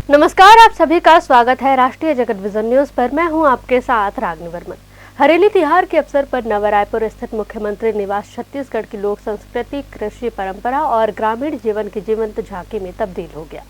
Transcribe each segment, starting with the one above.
नमस्कार, आप सभी का स्वागत है राष्ट्रीय जगत विजन न्यूज पर। मैं हूं आपके साथ रागनी वर्मन। हरेली त्योहार के अवसर पर नवा रायपुर स्थित मुख्यमंत्री निवास छत्तीसगढ़ की लोक संस्कृति, कृषि परंपरा और ग्रामीण जीवन की जीवंत झांकी में तब्दील हो गया।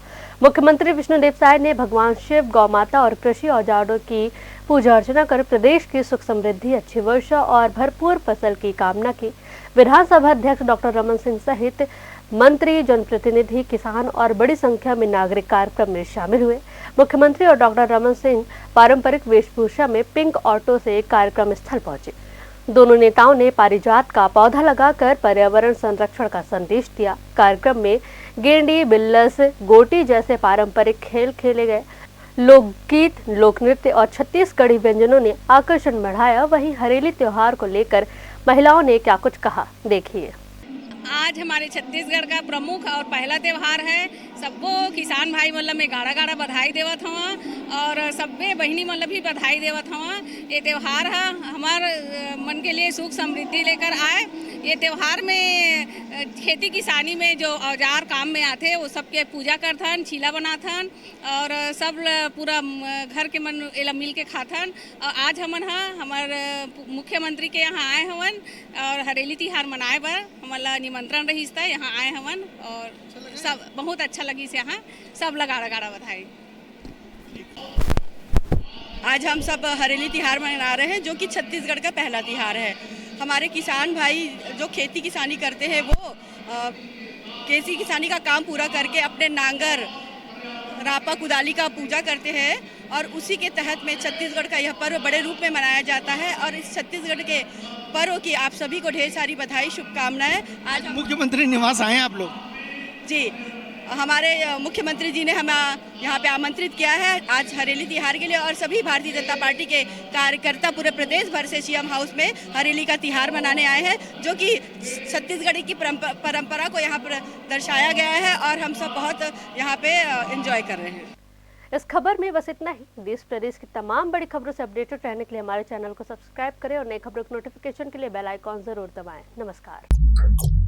मुख्यमंत्री विष्णुदेव साय ने भगवान शिव, गौ माता और कृषि औजारों की पूजा अर्चना कर प्रदेश की सुख समृद्धि, अच्छी वर्षा और भरपूर फसल की कामना की। विधानसभा अध्यक्ष डॉक्टर रमन सिंह सहित मंत्री, जनप्रतिनिधि, किसान और बड़ी संख्या में नागरिक कार्यक्रम में शामिल हुए। मुख्यमंत्री और डॉक्टर रमन सिंह पारंपरिक वेशभूषा में पिंक ऑटो से कार्यक्रम स्थल पहुंचे। दोनों नेताओं ने पारिजात का पौधा लगाकर पर्यावरण संरक्षण का संदेश दिया। कार्यक्रम में गेंडी, बिल्लस, गोटी जैसे पारंपरिक खेल खेले गए। लोकगीत, लोक नृत्य और छत्तीसगढ़ी व्यंजनों ने आकर्षण बढ़ाया। वहीं हरेली त्योहार को लेकर महिलाओं ने क्या कुछ कहा, देखिए। आज हमारे छत्तीसगढ़ का प्रमुख और पहला त्यौहार है। सबको किसान भाई मतलब में गाड़ा गाड़ा बधाई देवत हूँ और सब्बे बहनी मतलब भी बधाई देवत हूँ। ये त्यौहार है हमार मन के लिए सुख समृद्धि लेकर आए। ये त्यौहार में खेती किसानी में जो औजार काम में आते वो सबके पूजा करथन, चीला बनाथन और सब पूरा घर के मन एला मिल के खाथन। और आज हमन हमार मुख्यमंत्री के यहाँ आए हवन और हरेली तिहार मनाए बर हमला निमंत्रण रहीस था। यहाँ आए हवन और सब बहुत अच्छा लगी से यहाँ सब गाड़ा गाड़ा बधाई। आज हम सब हरेली तिहार मना रहे हैं जो कि छत्तीसगढ़ का पहला तिहार है। हमारे किसान भाई जो खेती किसानी करते हैं वो खेती किसानी का काम पूरा करके अपने नांगर, रापा, कुदाली का पूजा करते हैं और उसी के तहत में छत्तीसगढ़ का यह पर्व बड़े रूप में मनाया जाता है। और इस छत्तीसगढ़ के पर्व की आप सभी को ढेर सारी बधाई, शुभकामनाएं। आज मुख्यमंत्री निवास आए हैं आप लोग? जी, हमारे मुख्यमंत्री जी ने हमें यहाँ पे आमंत्रित किया है आज हरेली तिहार के लिए और सभी भारतीय जनता पार्टी के कार्यकर्ता पूरे प्रदेश भर से सीएम हाउस में हरेली का तिहार मनाने आए हैं जो कि छत्तीसगढ़ की परंपरा को यहाँ पर दर्शाया गया है और हम सब बहुत यहाँ पे एंजॉय कर रहे हैं। इस खबर में बस इतना ही। देश प्रदेश की तमाम बड़ी खबरों से अपडेटेड रहने के लिए हमारे चैनल को सब्सक्राइब करें और नई खबरों के नोटिफिकेशन के लिए बेल आइकॉन जरूर दबाएं। नमस्कार।